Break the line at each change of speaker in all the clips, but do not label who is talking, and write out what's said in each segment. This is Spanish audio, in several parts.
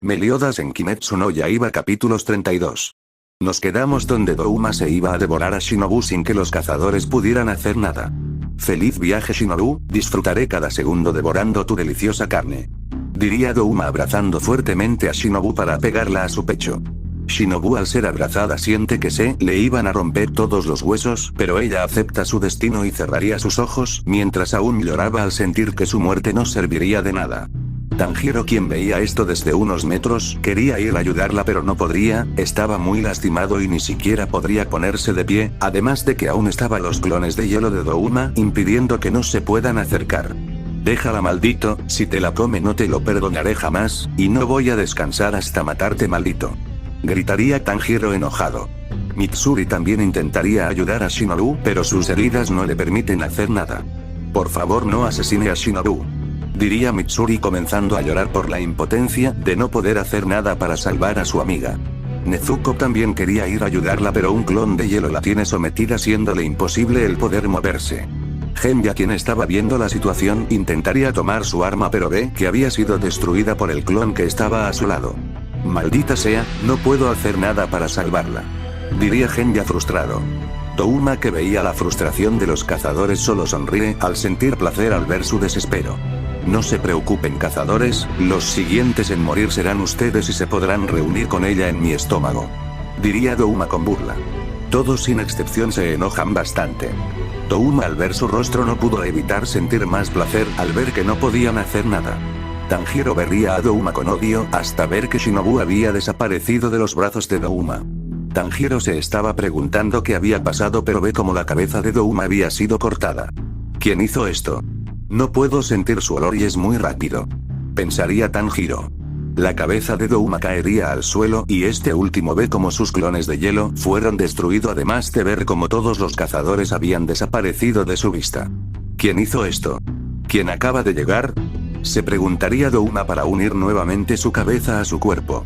Meliodas en Kimetsu no Yaiba capítulos 32. Nos quedamos donde Douma se iba a devorar a Shinobu sin que los cazadores pudieran hacer nada. Feliz viaje Shinobu, disfrutaré cada segundo devorando tu deliciosa carne. Diría Douma abrazando fuertemente a Shinobu para pegarla a su pecho. Shinobu al ser abrazada siente que se le iban a romper todos los huesos, pero ella acepta su destino y cerraría sus ojos, mientras aún lloraba al sentir que su muerte no serviría de nada. Tanjiro, quien veía esto desde unos metros, quería ir a ayudarla pero no podría, estaba muy lastimado y ni siquiera podría ponerse de pie, además de que aún estaban los clones de hielo de Douma, impidiendo que no se puedan acercar. Déjala maldito, si te la come no te lo perdonaré jamás, y no voy a descansar hasta matarte maldito. Gritaría Tanjiro enojado. Mitsuri también intentaría ayudar a Shinobu, pero sus heridas no le permiten hacer nada. Por favor no asesine a Shinobu. Diría Mitsuri comenzando a llorar por la impotencia de no poder hacer nada para salvar a su amiga. Nezuko también quería ir a ayudarla pero un clon de hielo la tiene sometida siéndole imposible el poder moverse. Genya, quien estaba viendo la situación, intentaría tomar su arma pero ve que había sido destruida por el clon que estaba a su lado. Maldita sea, no puedo hacer nada para salvarla. Diría Genya frustrado. Douma, que veía la frustración de los cazadores, solo sonríe al sentir placer al ver su desespero. No se preocupen cazadores, los siguientes en morir serán ustedes y se podrán reunir con ella en mi estómago. Diría Douma con burla. Todos sin excepción se enojan bastante. Douma al ver su rostro no pudo evitar sentir más placer al ver que no podían hacer nada. Tanjiro vería a Douma con odio hasta ver que Shinobu había desaparecido de los brazos de Douma. Tanjiro se estaba preguntando qué había pasado pero ve como la cabeza de Douma había sido cortada. ¿Quién hizo esto? No puedo sentir su olor y es muy rápido. Pensaría Tanjiro. La cabeza de Douma caería al suelo y este último ve como sus clones de hielo fueron destruidos, además de ver como todos los cazadores habían desaparecido de su vista. ¿Quién hizo esto? ¿Quién acaba de llegar? Se preguntaría Douma para unir nuevamente su cabeza a su cuerpo.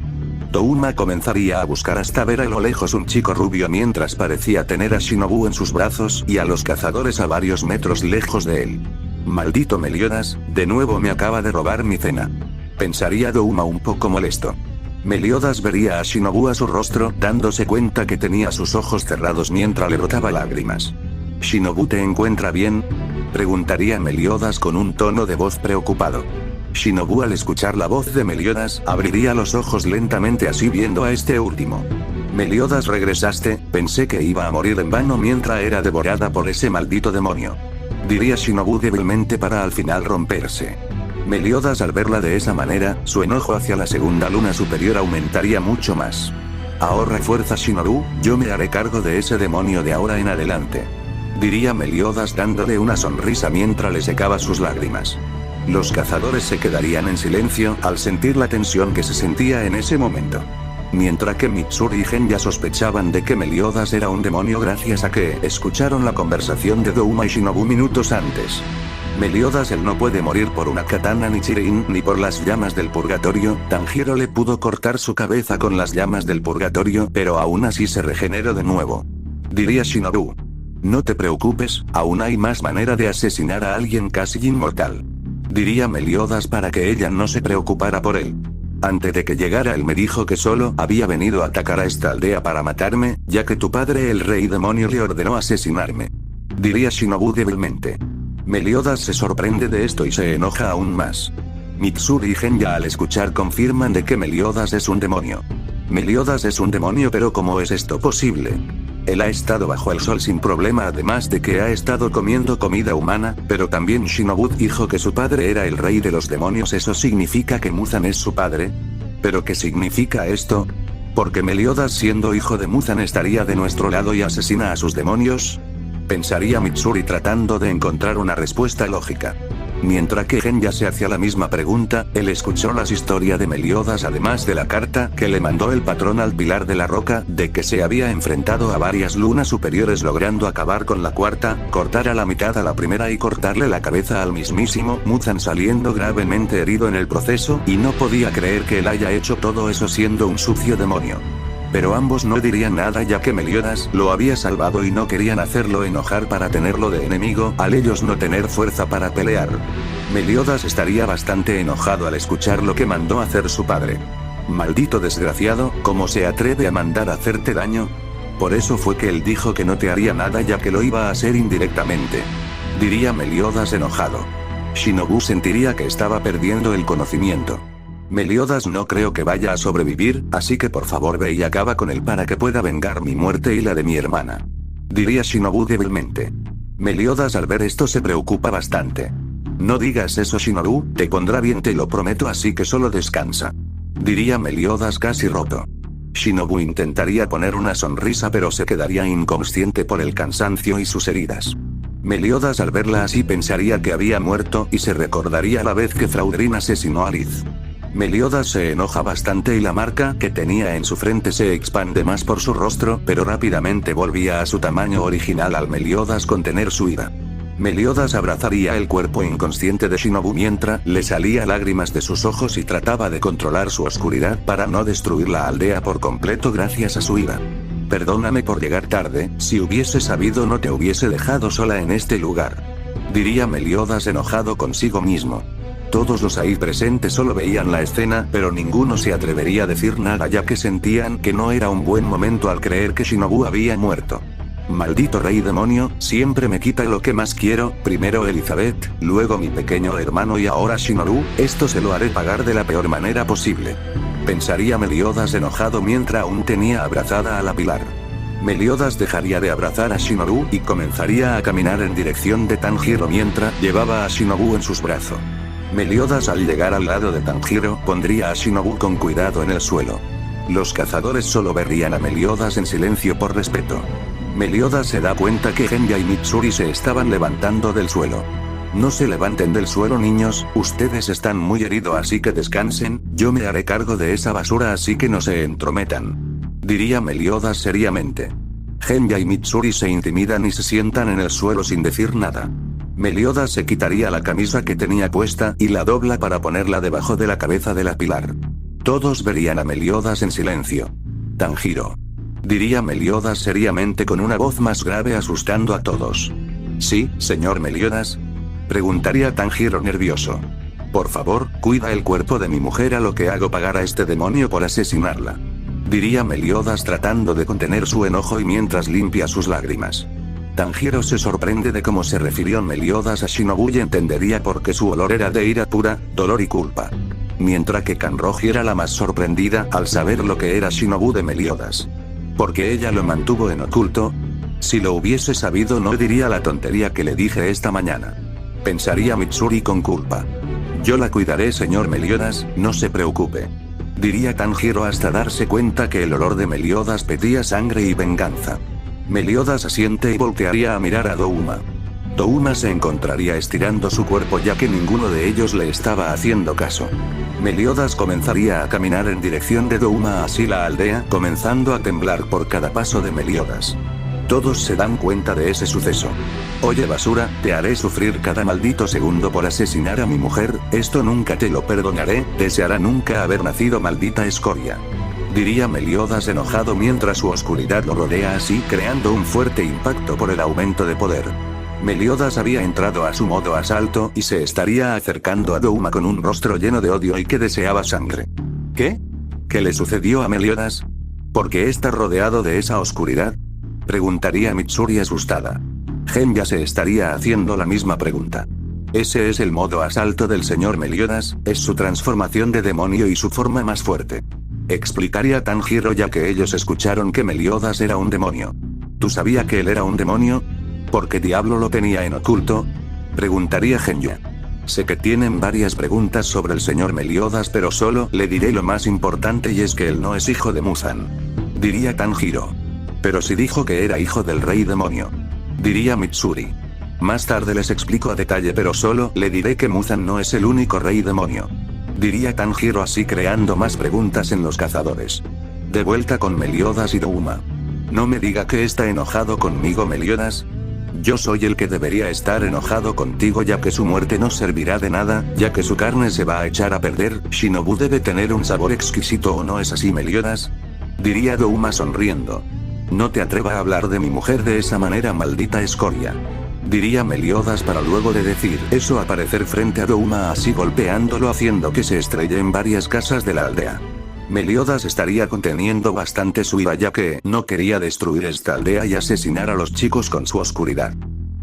Douma comenzaría a buscar hasta ver a lo lejos un chico rubio mientras parecía tener a Shinobu en sus brazos y a los cazadores a varios metros lejos de él. Maldito Meliodas, de nuevo me acaba de robar mi cena. Pensaría Douma un poco molesto. Meliodas vería a Shinobu a su rostro, dándose cuenta que tenía sus ojos cerrados mientras le brotaba lágrimas. ¿Shinobu te encuentra bien? Preguntaría Meliodas con un tono de voz preocupado. Shinobu al escuchar la voz de Meliodas, abriría los ojos lentamente así viendo a este último. Meliodas, regresaste, pensé que iba a morir en vano mientras era devorada por ese maldito demonio. Diría Shinobu débilmente para al final romperse. Meliodas al verla de esa manera, su enojo hacia la segunda luna superior aumentaría mucho más. Ahorra fuerza Shinobu, yo me haré cargo de ese demonio de ahora en adelante. Diría Meliodas dándole una sonrisa mientras le secaba sus lágrimas. Los cazadores se quedarían en silencio al sentir la tensión que se sentía en ese momento. Mientras que Mitsuri y Genya sospechaban de que Meliodas era un demonio gracias a que escucharon la conversación de Douma y Shinobu minutos antes. Meliodas él no puede morir por una katana ni Chirin ni por las llamas del purgatorio. Tanjiro le pudo cortar su cabeza con las llamas del purgatorio, pero aún así se regeneró de nuevo. Diría Shinobu. No te preocupes, aún hay más manera de asesinar a alguien casi inmortal. Diría Meliodas para que ella no se preocupara por él. Antes de que llegara él me dijo que solo había venido a atacar a esta aldea para matarme, ya que tu padre el rey demonio le ordenó asesinarme. Diría Shinobu débilmente. Meliodas se sorprende de esto y se enoja aún más. Mitsuri y Genya al escuchar confirman de que Meliodas es un demonio. Meliodas es un demonio, pero ¿cómo es esto posible? Él ha estado bajo el sol sin problema, además de que ha estado comiendo comida humana, pero también Shinobu dijo que su padre era el rey de los demonios. ¿Eso significa que Muzan es su padre? ¿Pero qué significa esto? ¿Porque Meliodas siendo hijo de Muzan estaría de nuestro lado y asesina a sus demonios? Pensaría Mitsuri tratando de encontrar una respuesta lógica. Mientras que Genya se hacía la misma pregunta, él escuchó las historias de Meliodas además de la carta que le mandó el patrón al Pilar de la Roca, de que se había enfrentado a varias lunas superiores logrando acabar con la cuarta, cortar a la mitad a la primera y cortarle la cabeza al mismísimo Muzan saliendo gravemente herido en el proceso, y no podía creer que él haya hecho todo eso siendo un sucio demonio. Pero ambos no dirían nada ya que Meliodas lo había salvado y no querían hacerlo enojar para tenerlo de enemigo, al ellos no tener fuerza para pelear. Meliodas estaría bastante enojado al escuchar lo que mandó hacer su padre. Maldito desgraciado, ¿cómo se atreve a mandar a hacerte daño? Por eso fue que él dijo que no te haría nada ya que lo iba a hacer indirectamente. Diría Meliodas enojado. Shinobu sentiría que estaba perdiendo el conocimiento. Meliodas, no creo que vaya a sobrevivir, así que por favor ve y acaba con él para que pueda vengar mi muerte y la de mi hermana. Diría Shinobu débilmente. Meliodas al ver esto se preocupa bastante. No digas eso Shinobu, te pondrá bien te lo prometo así que solo descansa. Diría Meliodas casi roto. Shinobu intentaría poner una sonrisa pero se quedaría inconsciente por el cansancio y sus heridas. Meliodas al verla así pensaría que había muerto y se recordaría la vez que Fraudrin asesinó a Liz. Meliodas se enoja bastante y la marca que tenía en su frente se expande más por su rostro, pero rápidamente volvía a su tamaño original al Meliodas contener su ira. Meliodas abrazaría el cuerpo inconsciente de Shinobu mientras le salía lágrimas de sus ojos y trataba de controlar su oscuridad para no destruir la aldea por completo gracias a su ira. Perdóname por llegar tarde, si hubiese sabido no te hubiese dejado sola en este lugar. Diría Meliodas enojado consigo mismo. Todos los ahí presentes solo veían la escena, pero ninguno se atrevería a decir nada ya que sentían que no era un buen momento al creer que Shinobu había muerto. Maldito rey demonio, siempre me quita lo que más quiero, primero Elizabeth, luego mi pequeño hermano y ahora Shinobu, esto se lo haré pagar de la peor manera posible. Pensaría Meliodas enojado mientras aún tenía abrazada a la pilar. Meliodas dejaría de abrazar a Shinobu y comenzaría a caminar en dirección de Tanjiro mientras llevaba a Shinobu en sus brazos. Meliodas al llegar al lado de Tanjiro pondría a Shinobu con cuidado en el suelo. Los cazadores solo verían a Meliodas en silencio por respeto. Meliodas se da cuenta que Genya y Mitsuri se estaban levantando del suelo. No se levanten del suelo niños, ustedes están muy heridos así que descansen, yo me haré cargo de esa basura así que no se entrometan. Diría Meliodas seriamente. Genya y Mitsuri se intimidan y se sientan en el suelo sin decir nada. Meliodas se quitaría la camisa que tenía puesta y la dobla para ponerla debajo de la cabeza de la pilar. Todos verían a Meliodas en silencio. Tanjiro. Diría Meliodas seriamente con una voz más grave asustando a todos. ¿Sí, señor Meliodas? Preguntaría Tanjiro nervioso. Por favor, cuida el cuerpo de mi mujer a lo que hago pagar a este demonio por asesinarla. Diría Meliodas tratando de contener su enojo y mientras limpia sus lágrimas. Tanjiro se sorprende de cómo se refirió Meliodas a Shinobu y entendería por qué su olor era de ira pura, dolor y culpa. Mientras que Kanroji era la más sorprendida al saber lo que era Shinobu de Meliodas. ¿Porque ella lo mantuvo en oculto? Si lo hubiese sabido no diría la tontería que le dije esta mañana. Pensaría Mitsuri con culpa. Yo la cuidaré señor Meliodas, no se preocupe. Diría Tanjiro hasta darse cuenta que el olor de Meliodas pedía sangre y venganza. Meliodas asiente y voltearía a mirar a Douma. Douma se encontraría estirando su cuerpo ya que ninguno de ellos le estaba haciendo caso. Meliodas comenzaría a caminar en dirección de Douma así la aldea comenzando a temblar por cada paso de Meliodas. Todos se dan cuenta de ese suceso. Oye basura, te haré sufrir cada maldito segundo por asesinar a mi mujer, esto nunca te lo perdonaré, deseará nunca haber nacido maldita escoria. Diría Meliodas enojado mientras su oscuridad lo rodea así creando un fuerte impacto por el aumento de poder. Meliodas había entrado a su modo asalto y se estaría acercando a Douma con un rostro lleno de odio y que deseaba sangre. ¿Qué? ¿Qué le sucedió a Meliodas? ¿Por qué está rodeado de esa oscuridad? Preguntaría Mitsuri asustada. Genya se estaría haciendo la misma pregunta. Ese es el modo asalto del señor Meliodas, es su transformación de demonio y su forma más fuerte. Explicaría Tanjiro ya que ellos escucharon que Meliodas era un demonio. ¿Tú sabías que él era un demonio? ¿Por qué diablo lo tenía en oculto? Preguntaría Genya. Sé que tienen varias preguntas sobre el señor Meliodas pero solo le diré lo más importante y es que él no es hijo de Muzan. Diría Tanjiro. Pero si dijo que era hijo del rey demonio. Diría Mitsuri. Más tarde les explico a detalle pero solo le diré que Muzan no es el único rey demonio. Diría Tanjiro así creando más preguntas en los cazadores. De vuelta con Meliodas y Douma. No me diga que está enojado conmigo Meliodas. Yo soy el que debería estar enojado contigo ya que su muerte no servirá de nada, ya que su carne se va a echar a perder, Shinobu debe tener un sabor exquisito ¿o no es así Meliodas? Diría Douma sonriendo. No te atrevas a hablar de mi mujer de esa manera maldita escoria. Diría Meliodas para luego de decir eso aparecer frente a Douma así golpeándolo haciendo que se estrelle en varias casas de la aldea. Meliodas estaría conteniendo bastante su ira ya que no quería destruir esta aldea y asesinar a los chicos con su oscuridad.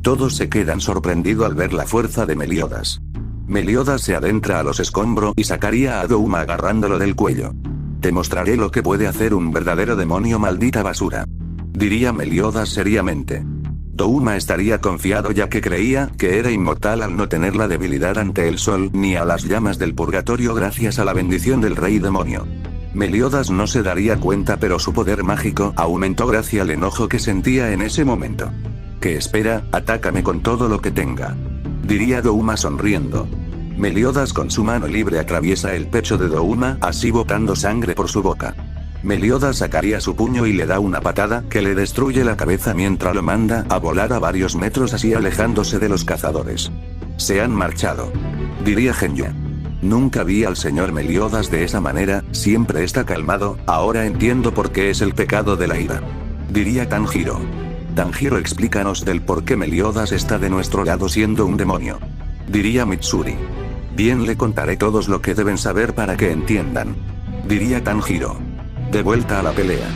Todos se quedan sorprendidos al ver la fuerza de Meliodas. Meliodas se adentra a los escombros y sacaría a Douma agarrándolo del cuello. Te mostraré lo que puede hacer un verdadero demonio, maldita basura. Diría Meliodas seriamente. Douma estaría confiado ya que creía que era inmortal al no tener la debilidad ante el sol ni a las llamas del purgatorio gracias a la bendición del rey demonio. Meliodas no se daría cuenta pero su poder mágico aumentó gracias al enojo que sentía en ese momento. ¿Qué espera? Atácame con todo lo que tenga. Diría Douma sonriendo. Meliodas con su mano libre atraviesa el pecho de Douma, así botando sangre por su boca. Meliodas sacaría su puño y le da una patada que le destruye la cabeza mientras lo manda a volar a varios metros así alejándose de los cazadores. Se han marchado. Diría Genya. Nunca vi al señor Meliodas de esa manera, siempre está calmado, ahora entiendo por qué es el pecado de la ira. Diría Tanjiro. Tanjiro, explícanos del por qué Meliodas está de nuestro lado siendo un demonio. Diría Mitsuri. Bien, le contaré todos lo que deben saber para que entiendan. Diría Tanjiro. De vuelta a la pelea.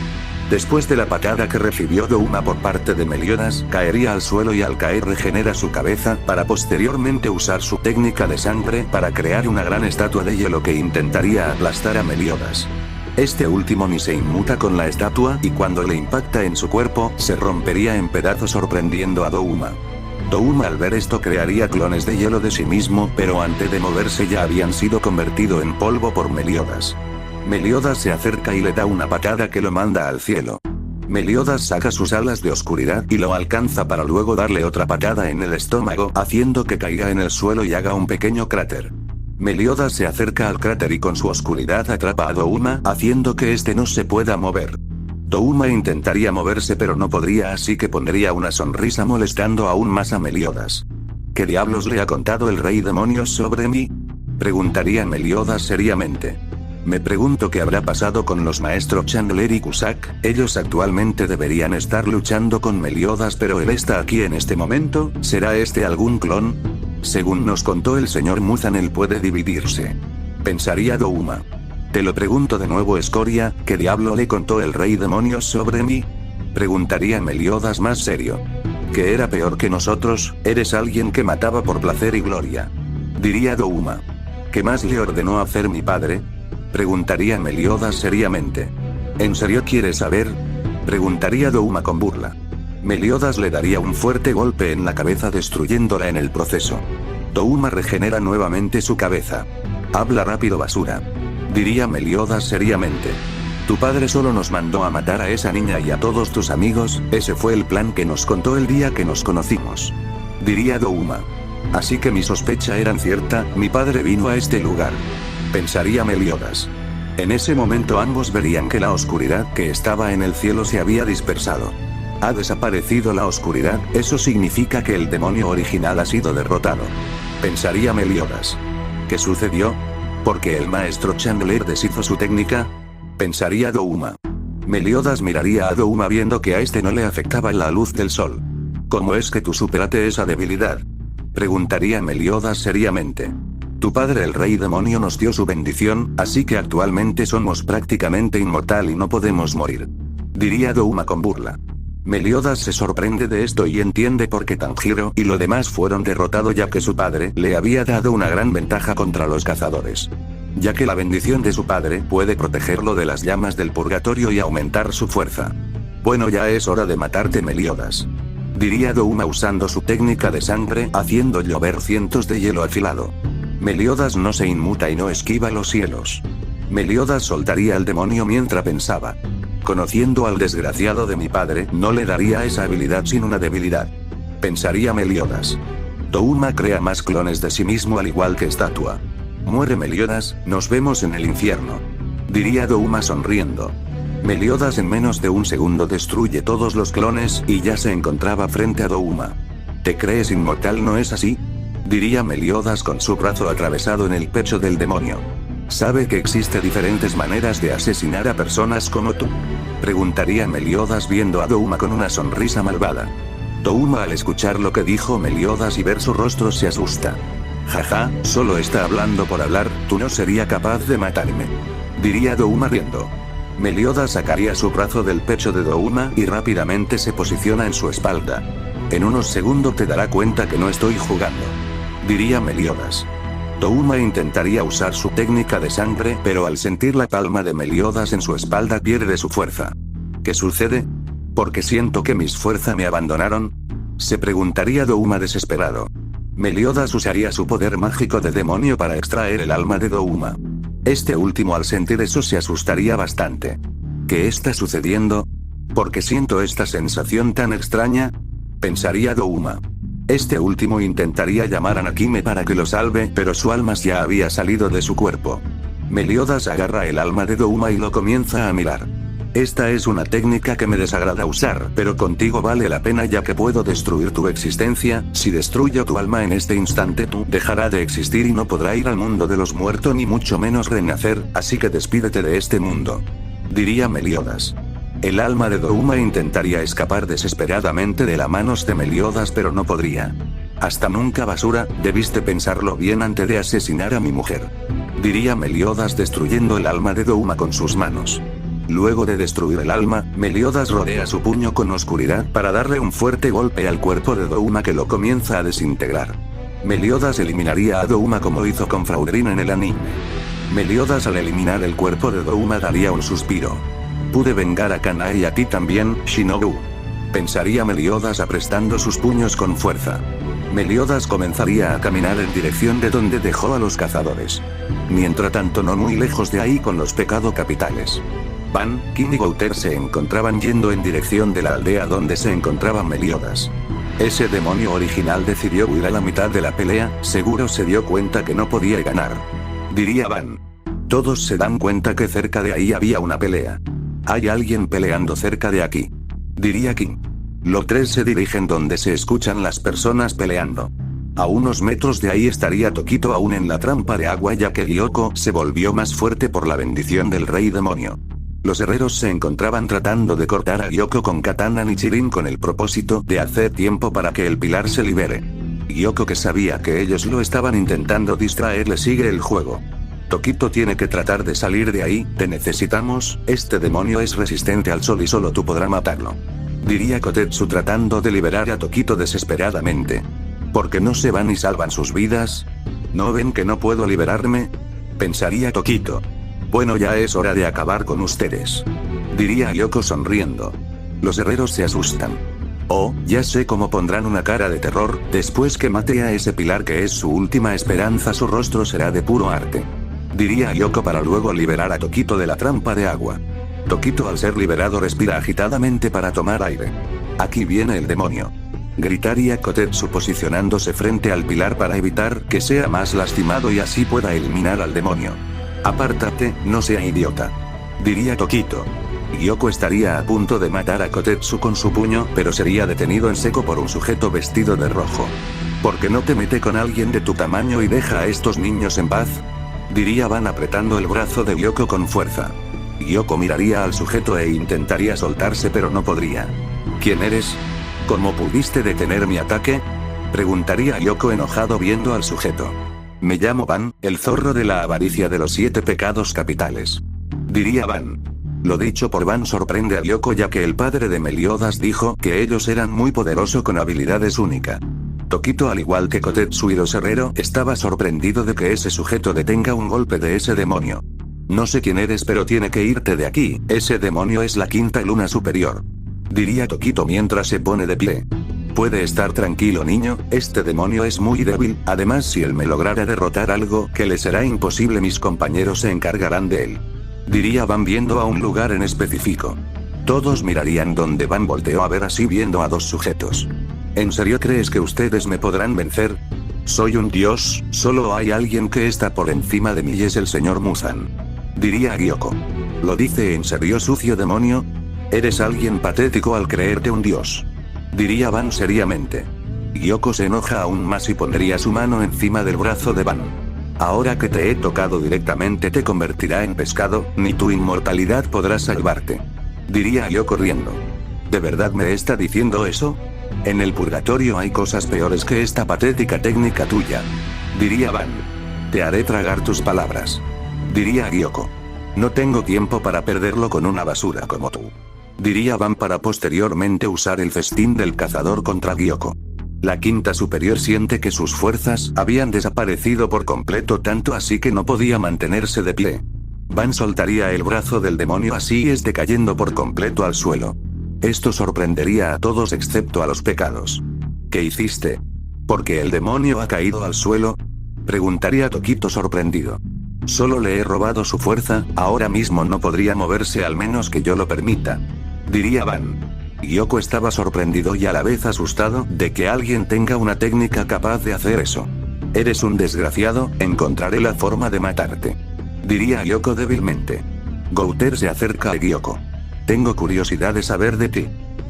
Después de la patada que recibió Douma por parte de Meliodas, caería al suelo y al caer regenera su cabeza para posteriormente usar su técnica de sangre para crear una gran estatua de hielo que intentaría aplastar a Meliodas. Este último ni se inmuta con la estatua y cuando le impacta en su cuerpo, se rompería en pedazos sorprendiendo a Douma. Douma al ver esto crearía clones de hielo de sí mismo, pero antes de moverse ya habían sido convertido en polvo por Meliodas. Meliodas se acerca y le da una patada que lo manda al cielo. Meliodas saca sus alas de oscuridad y lo alcanza para luego darle otra patada en el estómago, haciendo que caiga en el suelo y haga un pequeño cráter. Meliodas se acerca al cráter y con su oscuridad atrapa a Douma, haciendo que este no se pueda mover. Douma intentaría moverse pero no podría, así que pondría una sonrisa molestando aún más a Meliodas. ¿Qué diablos le ha contado el rey demonios sobre mí? Preguntaría Meliodas seriamente. Me pregunto qué habrá pasado con los maestros Chandler y Cusack, ellos actualmente deberían estar luchando con Meliodas pero él está aquí en este momento, ¿será este algún clon? Según nos contó el señor Muzan él puede dividirse. Pensaría Douma. Te lo pregunto de nuevo, escoria, ¿qué diablo le contó el rey demonios sobre mí? Preguntaría Meliodas más serio. ¿Que era peor que nosotros? Eres alguien que mataba por placer y gloria. Diría Douma. ¿Qué más le ordenó hacer mi padre? Preguntaría Meliodas seriamente. ¿En serio quieres saber? Preguntaría Douma con burla. Meliodas le daría un fuerte golpe en la cabeza destruyéndola en el proceso. Douma regenera nuevamente su cabeza. Habla rápido, basura. Diría Meliodas seriamente. Tu padre solo nos mandó a matar a esa niña y a todos tus amigos, ese fue el plan que nos contó el día que nos conocimos. Diría Douma. Así que mi sospecha era cierta, mi padre vino a este lugar. Pensaría Meliodas. En ese momento ambos verían que la oscuridad que estaba en el cielo se había dispersado. Ha desaparecido la oscuridad, eso significa que el demonio original ha sido derrotado. Pensaría Meliodas. ¿Qué sucedió? ¿Porque el maestro Chandler deshizo su técnica? Pensaría Douma. Meliodas miraría a Douma viendo que a este no le afectaba la luz del sol. ¿Cómo es que tú superaste esa debilidad? Preguntaría Meliodas seriamente. Tu padre el rey demonio nos dio su bendición, así que actualmente somos prácticamente inmortal y no podemos morir. Diría Douma con burla. Meliodas se sorprende de esto y entiende por qué Tanjiro y lo demás fueron derrotados ya que su padre le había dado una gran ventaja contra los cazadores. Ya que la bendición de su padre puede protegerlo de las llamas del purgatorio y aumentar su fuerza. Bueno, ya es hora de matarte, Meliodas. Diría Douma usando su técnica de sangre haciendo llover cientos de hielo afilado. Meliodas no se inmuta y no esquiva los hielos. Meliodas soltaría al demonio mientras pensaba. Conociendo al desgraciado de mi padre, no le daría esa habilidad sin una debilidad. Pensaría Meliodas. Douma crea más clones de sí mismo al igual que estatua. Muere Meliodas, nos vemos en el infierno. Diría Douma sonriendo. Meliodas en menos de un segundo destruye todos los clones y ya se encontraba frente a Douma. ¿Te crees inmortal, no es así? Diría Meliodas con su brazo atravesado en el pecho del demonio. ¿Sabe que existe diferentes maneras de asesinar a personas como tú? Preguntaría Meliodas viendo a Douma con una sonrisa malvada. Douma al escuchar lo que dijo Meliodas y ver su rostro se asusta. Jaja, solo está hablando por hablar, tú no sería capaz de matarme. Diría Douma riendo. Meliodas sacaría su brazo del pecho de Douma y rápidamente se posiciona en su espalda. En unos segundos te dará cuenta que no estoy jugando. Diría Meliodas. Douma intentaría usar su técnica de sangre, pero al sentir la palma de Meliodas en su espalda pierde su fuerza. ¿Qué sucede? ¿Por qué siento que mis fuerzas me abandonaron? Se preguntaría Douma desesperado. Meliodas usaría su poder mágico de demonio para extraer el alma de Douma. Este último al sentir eso se asustaría bastante. ¿Qué está sucediendo? ¿Por qué siento esta sensación tan extraña? Pensaría Douma. Este último intentaría llamar a Nakime para que lo salve, pero su alma ya había salido de su cuerpo. Meliodas agarra el alma de Douma y lo comienza a mirar. Esta es una técnica que me desagrada usar, pero contigo vale la pena ya que puedo destruir tu existencia. Si destruyo tu alma en este instante, tú dejará de existir y no podrá ir al mundo de los muertos ni mucho menos renacer, así que despídete de este mundo. Diría Meliodas. El alma de Douma intentaría escapar desesperadamente de las manos de Meliodas pero no podría. Hasta nunca, basura, debiste pensarlo bien antes de asesinar a mi mujer. Diría Meliodas destruyendo el alma de Douma con sus manos. Luego de destruir el alma, Meliodas rodea su puño con oscuridad para darle un fuerte golpe al cuerpo de Douma que lo comienza a desintegrar. Meliodas eliminaría a Douma como hizo con Fraudrin en el anime. Meliodas al eliminar el cuerpo de Douma daría un suspiro. Pude vengar a Kanai y a ti también, Shinobu. Pensaría Meliodas aprestando sus puños con fuerza. Meliodas comenzaría a caminar en dirección de donde dejó a los cazadores. Mientras tanto no muy lejos de ahí con los pecados capitales. Van, King y Gouter se encontraban yendo en dirección de la aldea donde se encontraba Meliodas. Ese demonio original decidió huir a la mitad de la pelea, seguro se dio cuenta que no podía ganar. Diría Van. Todos se dan cuenta que cerca de ahí había una pelea. Hay alguien peleando cerca de aquí. Diría King. Los tres se dirigen donde se escuchan las personas peleando. A unos metros de ahí estaría Tokito aún en la trampa de agua ya que Gyoko se volvió más fuerte por la bendición del rey demonio. Los herreros se encontraban tratando de cortar a Gyoko con katana Nichirin con el propósito de hacer tiempo para que el pilar se libere. Gyoko, que sabía que ellos lo estaban intentando distraer, le sigue el juego. Tokito tiene que tratar de salir de ahí, te necesitamos, este demonio es resistente al sol y solo tú podrás matarlo. Diría Kotetsu tratando de liberar a Tokito desesperadamente. ¿Por qué no se van y salvan sus vidas? ¿No ven que no puedo liberarme? Pensaría Tokito. Bueno, ya es hora de acabar con ustedes. Diría Gyoko sonriendo. Los herreros se asustan. Oh, ya sé cómo pondrán una cara de terror, después que mate a ese pilar que es su última esperanza su rostro será de puro arte. Diría Gyoko para luego liberar a Tokito de la trampa de agua. Tokito al ser liberado respira agitadamente para tomar aire. Aquí viene el demonio. Gritaría Kotetsu posicionándose frente al pilar para evitar que sea más lastimado y así pueda eliminar al demonio. Apártate, no sea idiota. Diría Tokito. Gyoko estaría a punto de matar a Kotetsu con su puño, pero sería detenido en seco por un sujeto vestido de rojo. ¿Por qué no te metes con alguien de tu tamaño y deja a estos niños en paz? Diría Van apretando el brazo de Gyoko con fuerza. Gyoko miraría al sujeto e intentaría soltarse pero no podría. ¿Quién eres? ¿Cómo pudiste detener mi ataque? Preguntaría Gyoko enojado viendo al sujeto. Me llamo Van, el zorro de la avaricia de los 7 pecados capitales. Diría Van. Lo dicho por Van sorprende a Gyoko ya que el padre de Meliodas dijo que ellos eran muy poderosos con habilidades únicas. Tokito al igual que Kotetsu y los herreros estaba sorprendido de que ese sujeto detenga un golpe de ese demonio. No sé quién eres pero tiene que irte de aquí, ese demonio es la quinta luna superior. Diría Tokito mientras se pone de pie. Puede estar tranquilo niño, este demonio es muy débil, además si él me lograra derrotar algo que le será imposible mis compañeros se encargarán de él. Diría Van viendo a un lugar en específico. Todos mirarían donde Van volteó a ver así viendo a dos sujetos. ¿En serio crees que ustedes me podrán vencer? Soy un dios, solo hay alguien que está por encima de mí y es el señor Muzan. Diría Gyoko. ¿Lo dice en serio sucio demonio? Eres alguien patético al creerte un dios. Diría Van seriamente. Gyoko se enoja aún más y pondría su mano encima del brazo de Van. Ahora que te he tocado directamente te convertirá en pescado, ni tu inmortalidad podrá salvarte. Diría yo corriendo. ¿De verdad me está diciendo eso? En el purgatorio hay cosas peores que esta patética técnica tuya. Diría Van. Te haré tragar tus palabras. Diría Gyoko. No tengo tiempo para perderlo con una basura como tú. Diría Van para posteriormente usar el festín del cazador contra Gyoko. La quinta superior siente que sus fuerzas habían desaparecido por completo, tanto así que no podía mantenerse de pie. Van soltaría el brazo del demonio así cayendo por completo al suelo. Esto sorprendería a todos excepto a los pecados. ¿Qué hiciste? ¿Por qué el demonio ha caído al suelo? Preguntaría Tokito sorprendido. Solo le he robado su fuerza, ahora mismo no podría moverse al menos que yo lo permita. Diría Van. Gyoko estaba sorprendido y a la vez asustado de que alguien tenga una técnica capaz de hacer eso. Eres un desgraciado, encontraré la forma de matarte. Diría Gyoko débilmente. Gouter se acerca a Gyoko. Tengo curiosidad de saber de ti.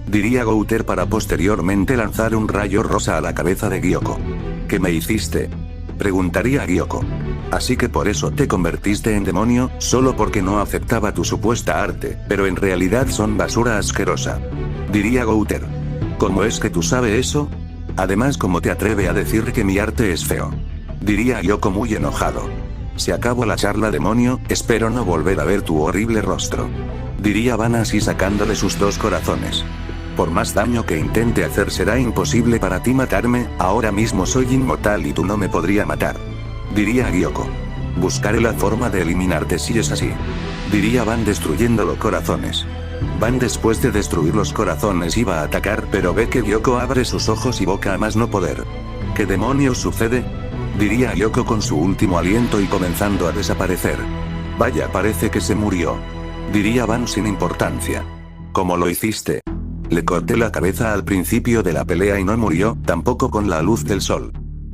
Diría Gouter para posteriormente lanzar un rayo rosa a la cabeza de Gyoko. ¿Qué me hiciste? Preguntaría Gyoko. Así que por eso te convertiste en demonio, solo porque no aceptaba tu supuesta arte, pero en realidad son basura asquerosa. Diría Gouter. ¿Cómo es que tú sabes eso? Además, ¿cómo te atreve a decir que mi arte es feo? Diría Gyoko muy enojado. Se acabó la charla, demonio, espero no volver a ver tu horrible rostro. Diría Van así sacándole sus 2 corazones. Por más daño que intente hacer será imposible para ti matarme, ahora mismo soy inmortal y tú no me podría matar. Diría Gyoko. Buscaré la forma de eliminarte si es así. Diría Van destruyendo los corazones. Van después de destruir los corazones iba a atacar pero ve que Gyoko abre sus ojos y boca a más no poder. ¿Qué demonios sucede? Diría Gyoko con su último aliento y comenzando a desaparecer. Vaya, parece que se murió. Diría Van sin importancia. ¿Cómo lo hiciste? Le corté la cabeza al principio de la pelea y no murió, tampoco con la luz del sol.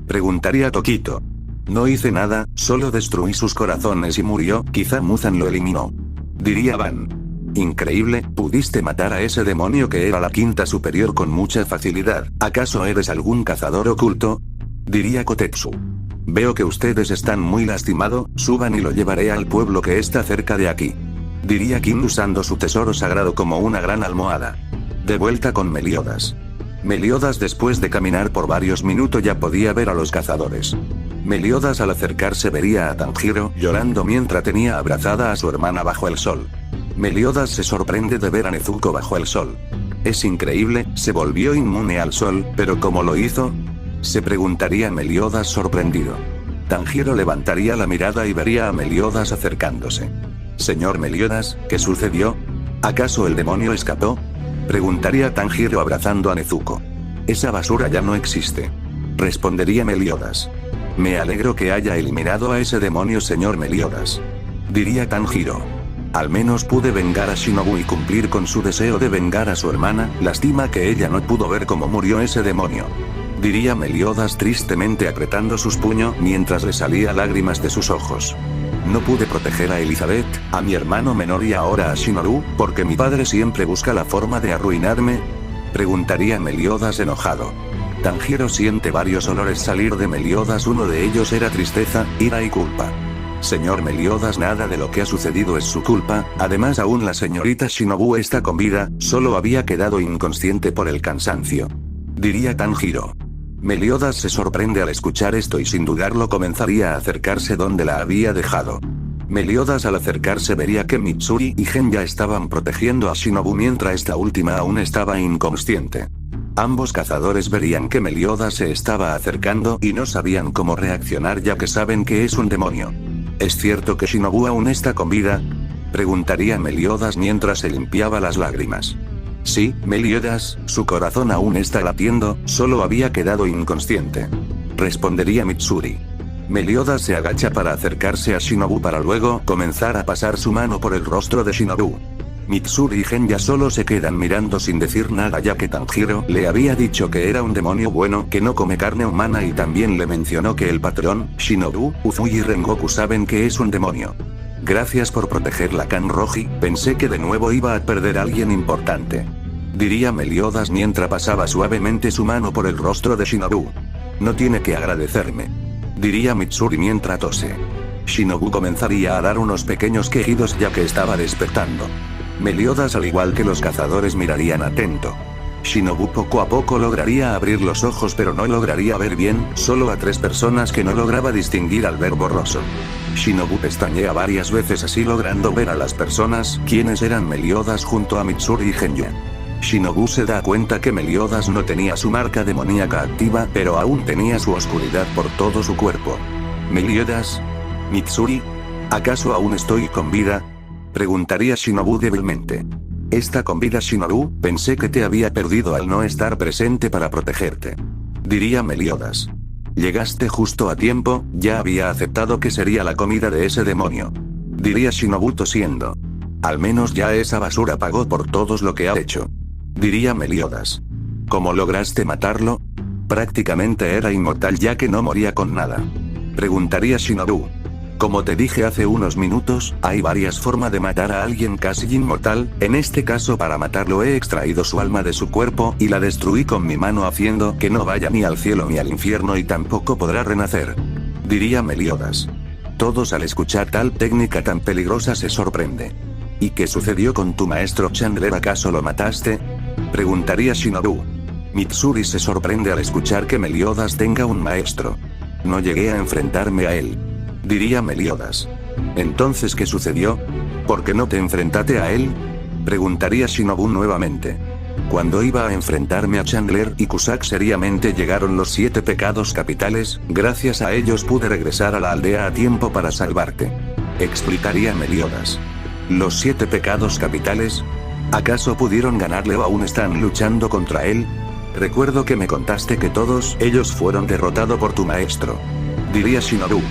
Preguntaría Tokito. No hice nada, solo destruí sus corazones y murió, quizá Muzan lo eliminó. Diría Van. Increíble, pudiste matar a ese demonio que era la quinta superior con mucha facilidad. ¿Acaso eres algún cazador oculto? Diría Kotetsu. Veo que ustedes están muy lastimados, suban y lo llevaré al pueblo que está cerca de aquí. Diría Kim usando su tesoro sagrado como una gran almohada. De vuelta con Meliodas. Meliodas después de caminar por varios minutos ya podía ver a los cazadores. Meliodas al acercarse vería a Tanjiro llorando mientras tenía abrazada a su hermana bajo el sol. Meliodas se sorprende de ver a Nezuko bajo el sol. Es increíble, se volvió inmune al sol, pero ¿cómo lo hizo? Se preguntaría Meliodas sorprendido. Tanjiro levantaría la mirada y vería a Meliodas acercándose. Señor Meliodas, ¿qué sucedió? ¿Acaso el demonio escapó? Preguntaría Tanjiro abrazando a Nezuko. Esa basura ya no existe. Respondería Meliodas. Me alegro que haya eliminado a ese demonio, señor Meliodas. Diría Tanjiro. Al menos pude vengar a Shinobu y cumplir con su deseo de vengar a su hermana, lástima que ella no pudo ver cómo murió ese demonio. Diría Meliodas tristemente apretando sus puños mientras le salía lágrimas de sus ojos. No pude proteger a Elizabeth, a mi hermano menor y ahora a Shinobu, porque mi padre siempre busca la forma de arruinarme. Preguntaría Meliodas enojado. Tanjiro siente varios olores salir de Meliodas, uno de ellos era tristeza, ira y culpa. Señor Meliodas, nada de lo que ha sucedido es su culpa, además aún la señorita Shinobu está con vida, solo había quedado inconsciente por el cansancio. Diría Tanjiro. Meliodas se sorprende al escuchar esto y sin dudarlo comenzaría a acercarse donde la había dejado. Meliodas al acercarse vería que Mitsuri y Gen ya estaban protegiendo a Shinobu mientras esta última aún estaba inconsciente. Ambos cazadores verían que Meliodas se estaba acercando y no sabían cómo reaccionar ya que saben que es un demonio. ¿Es cierto que Shinobu aún está con vida? Preguntaría Meliodas mientras se limpiaba las lágrimas. Sí, Meliodas, su corazón aún está latiendo, solo había quedado inconsciente. Respondería Mitsuri. Meliodas se agacha para acercarse a Shinobu para luego comenzar a pasar su mano por el rostro de Shinobu. Mitsuri y Gen ya solo se quedan mirando sin decir nada ya que Tanjiro le había dicho que era un demonio bueno que no come carne humana y también le mencionó que el patrón, Shinobu, Uzui y Rengoku saben que es un demonio. Gracias por proteger la Kanroji, pensé que de nuevo iba a perder a alguien importante. Diría Meliodas mientras pasaba suavemente su mano por el rostro de Shinobu. No tiene que agradecerme. Diría Mitsuri mientras tose. Shinobu comenzaría a dar unos pequeños quejidos ya que estaba despertando. Meliodas al igual que los cazadores mirarían atento. Shinobu poco a poco lograría abrir los ojos pero no lograría ver bien, solo a 3 personas que no lograba distinguir al ver borroso. Shinobu pestañea varias veces así logrando ver a las personas, quienes eran Meliodas junto a Mitsuri y Genyu. Shinobu se da cuenta que Meliodas no tenía su marca demoníaca activa, pero aún tenía su oscuridad por todo su cuerpo. ¿Meliodas? ¿Mitsuri? ¿Acaso aún estoy con vida? Preguntaría Shinobu débilmente. ¿Está con vida, Shinobu? Pensé que te había perdido al no estar presente para protegerte. Diría Meliodas. Llegaste justo a tiempo, ya había aceptado que sería la comida de ese demonio. Diría Shinobu tosiendo. Al menos ya esa basura pagó por todo lo que ha hecho. Diría Meliodas. ¿Cómo lograste matarlo? Prácticamente era inmortal ya que no moría con nada. Preguntaría Shinobu. Como te dije hace unos minutos, hay varias formas de matar a alguien casi inmortal, en este caso para matarlo he extraído su alma de su cuerpo y la destruí con mi mano haciendo que no vaya ni al cielo ni al infierno y tampoco podrá renacer. Diría Meliodas. Todos al escuchar tal técnica tan peligrosa se sorprende. ¿Y qué sucedió con tu maestro Chandler? ¿Acaso lo mataste? Preguntaría Shinobu. Mitsuri se sorprende al escuchar que Meliodas tenga un maestro. No llegué a enfrentarme a él. Diría Meliodas. Entonces, ¿qué sucedió? ¿Por qué no te enfrentaste a él? Preguntaría Shinobu nuevamente. Cuando iba a enfrentarme a Chandler y Cusack seriamente llegaron los 7 pecados capitales, gracias a ellos pude regresar a la aldea a tiempo para salvarte. Explicaría Meliodas. ¿Los 7 pecados capitales? ¿Acaso pudieron ganarle o aún están luchando contra él? Recuerdo que me contaste que todos ellos fueron derrotados por tu maestro. Diría Shinobu.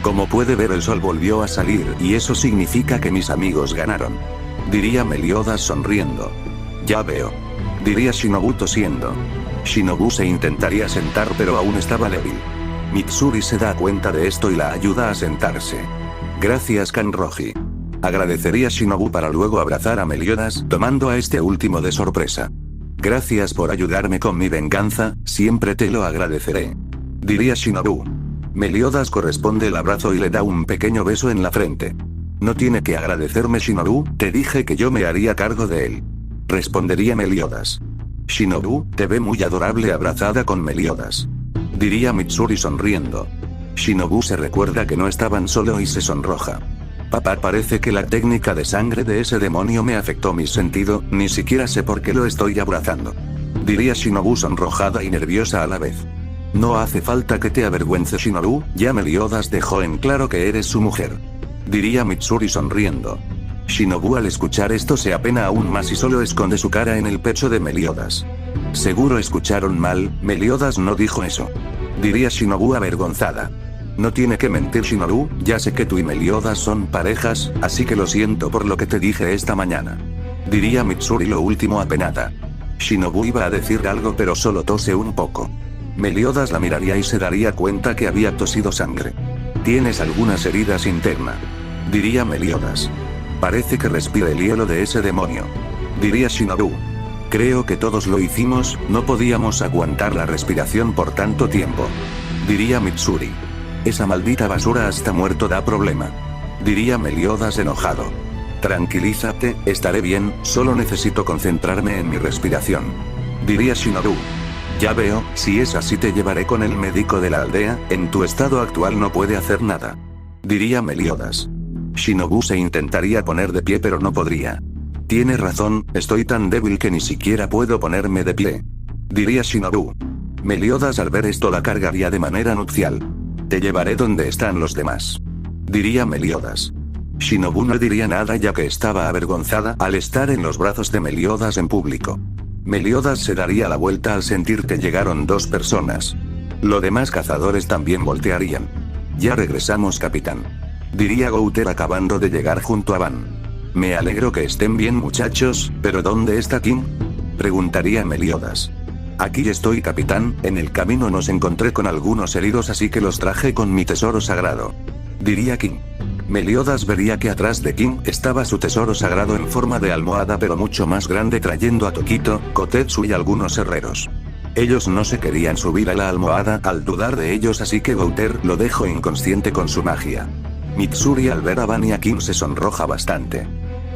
Como puede ver, el sol volvió a salir y eso significa que mis amigos ganaron. Diría Meliodas sonriendo. Ya veo. Diría Shinobu tosiendo. Shinobu se intentaría sentar pero aún estaba débil. Mitsuri se da cuenta de esto y la ayuda a sentarse. Gracias, Kanroji. Agradecería Shinobu para luego abrazar a Meliodas, tomando a este último de sorpresa. Gracias por ayudarme con mi venganza, siempre te lo agradeceré. Diría Shinobu. Meliodas corresponde el abrazo y le da un pequeño beso en la frente. No tiene que agradecerme, Shinobu, te dije que yo me haría cargo de él. Respondería Meliodas. Shinobu, te ve muy adorable abrazada con Meliodas. Diría Mitsuri sonriendo. Shinobu se recuerda que no estaban solo y se sonroja. Papá, parece que la técnica de sangre de ese demonio me afectó mi sentido, ni siquiera sé por qué lo estoy abrazando. Diría Shinobu sonrojada y nerviosa a la vez. No hace falta que te avergüences, Shinobu, ya Meliodas dejó en claro que eres su mujer. Diría Mitsuri sonriendo. Shinobu al escuchar esto se apena aún más y solo esconde su cara en el pecho de Meliodas. Seguro escucharon mal, Meliodas no dijo eso. Diría Shinobu avergonzada. No tiene que mentir, Shinobu, ya sé que tú y Meliodas son parejas, así que lo siento por lo que te dije esta mañana. Diría Mitsuri lo último apenada. Shinobu iba a decir algo pero solo tose un poco. Meliodas la miraría y se daría cuenta que había tosido sangre. Tienes algunas heridas internas. Diría Meliodas. Parece que respira el hielo de ese demonio. Diría Shinobu. Creo que todos lo hicimos, no podíamos aguantar la respiración por tanto tiempo. Diría Mitsuri. Esa maldita basura hasta muerto da problema. Diría Meliodas enojado. Tranquilízate, estaré bien, solo necesito concentrarme en mi respiración. Diría Shinobu. Ya veo, si es así te llevaré con el médico de la aldea, en tu estado actual no puede hacer nada. Diría Meliodas. Shinobu se intentaría poner de pie pero no podría. Tiene razón, estoy tan débil que ni siquiera puedo ponerme de pie. Diría Shinobu. Meliodas al ver esto la cargaría de manera nupcial. Te llevaré donde están los demás. Diría Meliodas. Shinobu no diría nada ya que estaba avergonzada al estar en los brazos de Meliodas en público. Meliodas se daría la vuelta al sentir que llegaron 2 personas. Los demás cazadores también voltearían. Ya regresamos, capitán. Diría Gouter acabando de llegar junto a Van. Me alegro que estén bien, muchachos, pero ¿dónde está King? Preguntaría Meliodas. Aquí estoy, capitán, en el camino nos encontré con algunos heridos así que los traje con mi tesoro sagrado. Diría King. Meliodas vería que atrás de King estaba su tesoro sagrado en forma de almohada pero mucho más grande trayendo a Tokito, Kotetsu y algunos herreros. Ellos no se querían subir a la almohada al dudar de ellos así que Gouter lo dejó inconsciente con su magia. Mitsuri al ver a Van y a King se sonroja bastante.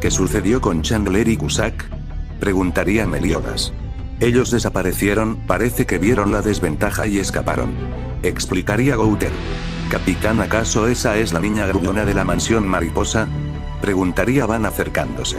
¿Qué sucedió con Chandler y Cusack? Preguntaría Meliodas. Ellos desaparecieron, parece que vieron la desventaja y escaparon. Explicaría Gouter. Capitán, ¿acaso esa es la niña gruñona de la mansión mariposa? Preguntaría Van acercándose.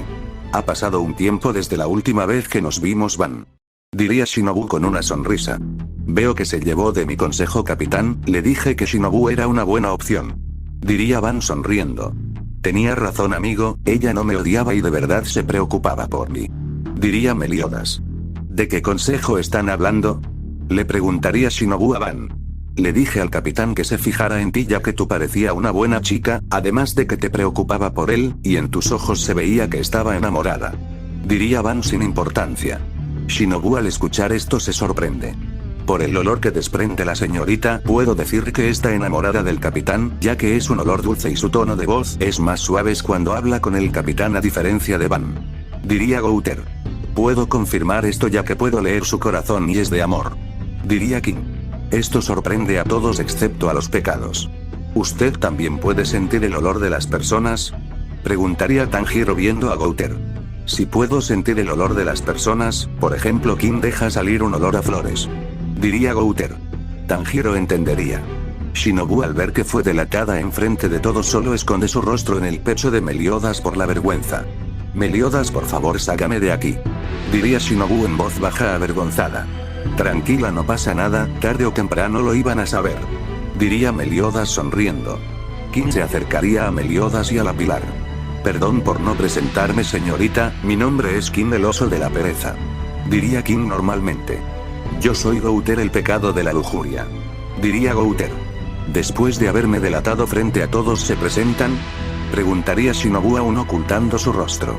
Ha pasado un tiempo desde la última vez que nos vimos, Van. Diría Shinobu con una sonrisa. Veo que se llevó de mi consejo, capitán, le dije que Shinobu era una buena opción. Diría Van sonriendo. Tenía razón, amigo, ella no me odiaba y de verdad se preocupaba por mí. Diría Meliodas. ¿De qué consejo están hablando? Le preguntaría Shinobu a Van. Le dije al capitán que se fijara en ti ya que tú parecía una buena chica, además de que te preocupaba por él, y en tus ojos se veía que estaba enamorada. Diría Van sin importancia. Shinobu al escuchar esto se sorprende. Por el olor que desprende la señorita, puedo decir que está enamorada del capitán, ya que es un olor dulce y su tono de voz es más suave cuando habla con el capitán a diferencia de Van. Diría Gouter. Puedo confirmar esto ya que puedo leer su corazón y es de amor. Diría King. Esto sorprende a todos excepto a los pecados. ¿Usted también puede sentir el olor de las personas? Preguntaría Tanjiro viendo a Gouter. Si puedo sentir el olor de las personas, por ejemplo, King deja salir un olor a flores. Diría Gouter. Tanjiro entendería. Shinobu al ver que fue delatada enfrente de todos solo esconde su rostro en el pecho de Meliodas por la vergüenza. Meliodas, por favor, sácame de aquí. Diría Shinobu en voz baja avergonzada. Tranquila, no pasa nada, tarde o temprano lo iban a saber. Diría Meliodas sonriendo. King se acercaría a Meliodas y a la Pilar. Perdón por no presentarme, señorita, mi nombre es King el oso de la pereza. Diría King normalmente. Yo soy Gouter el pecado de la lujuria. Diría Gouter. Después de haberme delatado frente a todos, ¿se presentan? Preguntaría Shinobu aún ocultando su rostro.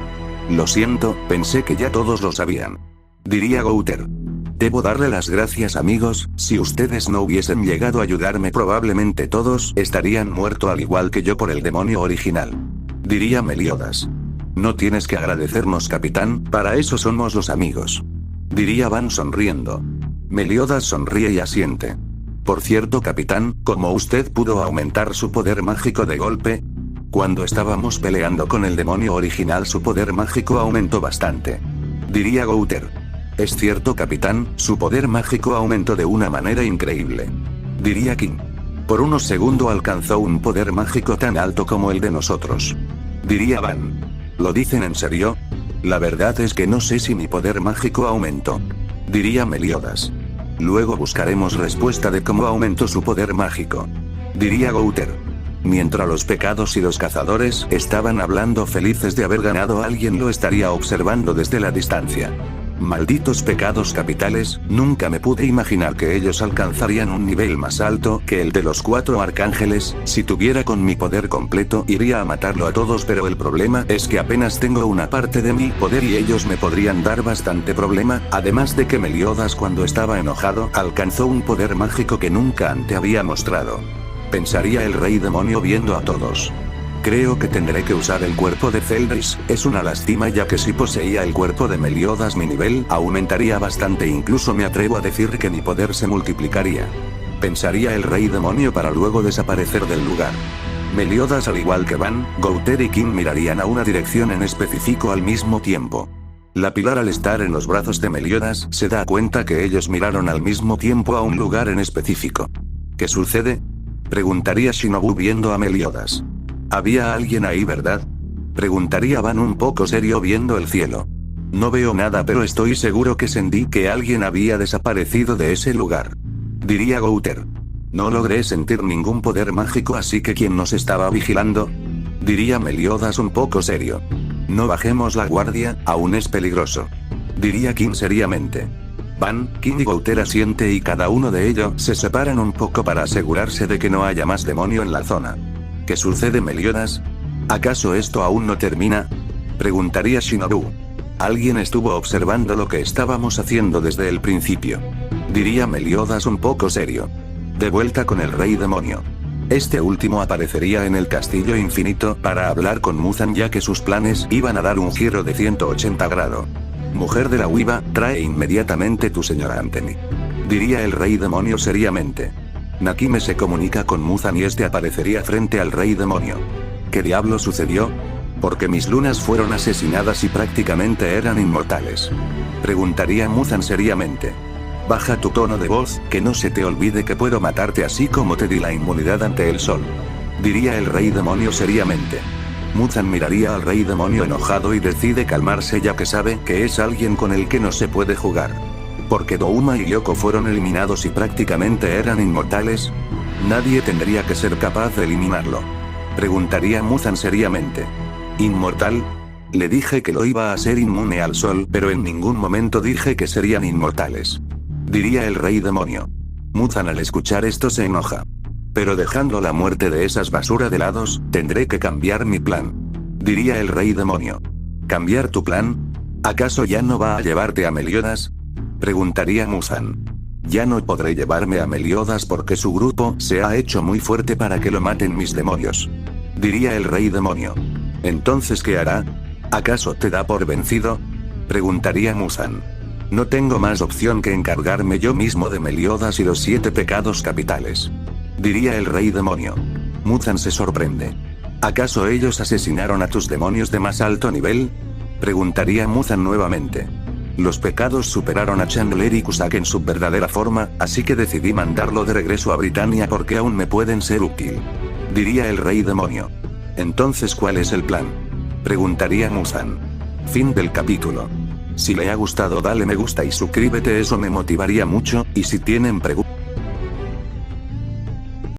Lo siento, pensé que ya todos lo sabían. Diría Gouter. Debo darle las gracias, amigos, si ustedes no hubiesen llegado a ayudarme probablemente todos estarían muertos al igual que yo por el demonio original. Diría Meliodas. No tienes que agradecernos, capitán, para eso somos los amigos. Diría Van sonriendo. Meliodas sonríe y asiente. Por cierto, capitán, ¿cómo usted pudo aumentar su poder mágico de golpe? Cuando estábamos peleando con el demonio original su poder mágico aumentó bastante. Diría Gouter. Es cierto, capitán, su poder mágico aumentó de una manera increíble. Diría King. Por unos segundos alcanzó un poder mágico tan alto como el de nosotros. Diría Van. ¿Lo dicen en serio? La verdad es que no sé si mi poder mágico aumentó. Diría Meliodas. Luego buscaremos respuesta de cómo aumentó su poder mágico. Diría Gouter. Mientras los pecados y los cazadores estaban hablando felices de haber ganado, alguien lo estaría observando desde la distancia. Malditos pecados capitales, nunca me pude imaginar que ellos alcanzarían un nivel más alto que el de los 4 arcángeles. Si tuviera con mi poder completo iría a matarlo a todos, pero el problema es que apenas tengo una parte de mi poder y ellos me podrían dar bastante problema, además de que Meliodas cuando estaba enojado alcanzó un poder mágico que nunca antes había mostrado. Pensaría el rey demonio viendo a todos. Creo que tendré que usar el cuerpo de Zeldris, es una lástima ya que si poseía el cuerpo de Meliodas mi nivel aumentaría bastante, incluso me atrevo a decir que mi poder se multiplicaría. Pensaría el rey demonio para luego desaparecer del lugar. Meliodas al igual que Van, Gouter y King mirarían a una dirección en específico al mismo tiempo. La Pilar al estar en los brazos de Meliodas se da cuenta que ellos miraron al mismo tiempo a un lugar en específico. ¿Qué sucede? Preguntaría Shinobu viendo a Meliodas. Había alguien ahí, ¿verdad? Preguntaría Van un poco serio viendo el cielo. No veo nada, pero estoy seguro que sentí que alguien había desaparecido de ese lugar. Diría Gouter. No logré sentir ningún poder mágico, así que ¿quién nos estaba vigilando? Diría Meliodas un poco serio. No bajemos la guardia, aún es peligroso. Diría King seriamente. Van, King y Gouter asiente y cada uno de ellos se separan un poco para asegurarse de que no haya más demonio en la zona. ¿Qué sucede, Meliodas? ¿Acaso esto aún no termina? Preguntaría Shinobu. Alguien estuvo observando lo que estábamos haciendo desde el principio. Diría Meliodas un poco serio. De vuelta con el rey demonio. Este último aparecería en el castillo infinito para hablar con Muzan ya que sus planes iban a dar un giro de 180 grados. Mujer de la Uiva, trae inmediatamente tu señora Antemi. Diría el rey demonio seriamente. Nakime se comunica con Muzan y este aparecería frente al rey demonio. ¿Qué diablo sucedió? Porque mis lunas fueron asesinadas y prácticamente eran inmortales. Preguntaría Muzan seriamente. Baja tu tono de voz, que no se te olvide que puedo matarte así como te di la inmunidad ante el sol. Diría el rey demonio seriamente. Muzan miraría al rey demonio enojado y decide calmarse ya que sabe que es alguien con el que no se puede jugar. Porque Douma y Yoko fueron eliminados y prácticamente eran inmortales. Nadie tendría que ser capaz de eliminarlo. Preguntaría Muzan seriamente. ¿Inmortal? Le dije que lo iba a ser inmune al sol, pero en ningún momento dije que serían inmortales. Diría el rey demonio. Muzan al escuchar esto se enoja. Pero dejando la muerte de esas basura de lados, tendré que cambiar mi plan. Diría el rey demonio. ¿Cambiar tu plan? ¿Acaso ya no va a llevarte a Meliodas? Preguntaría Muzan. Ya no podré llevarme a Meliodas porque su grupo se ha hecho muy fuerte para que lo maten mis demonios. Diría el rey demonio. ¿Entonces qué hará? ¿Acaso te da por vencido? Preguntaría Muzan. No tengo más opción que encargarme yo mismo de Meliodas y los 7 pecados capitales. Diría el rey demonio. Muzan se sorprende. ¿Acaso ellos asesinaron a tus demonios de más alto nivel? Preguntaría Muzan nuevamente. Los pecados superaron a Chandler y Cusack en su verdadera forma, así que decidí mandarlo de regreso a Britannia porque aún me pueden ser útil. Diría el rey demonio. Entonces, ¿cuál es el plan? Preguntaría Muzan. Fin del capítulo. Si le ha gustado dale me gusta y suscríbete, eso me motivaría mucho, y si tienen preguntas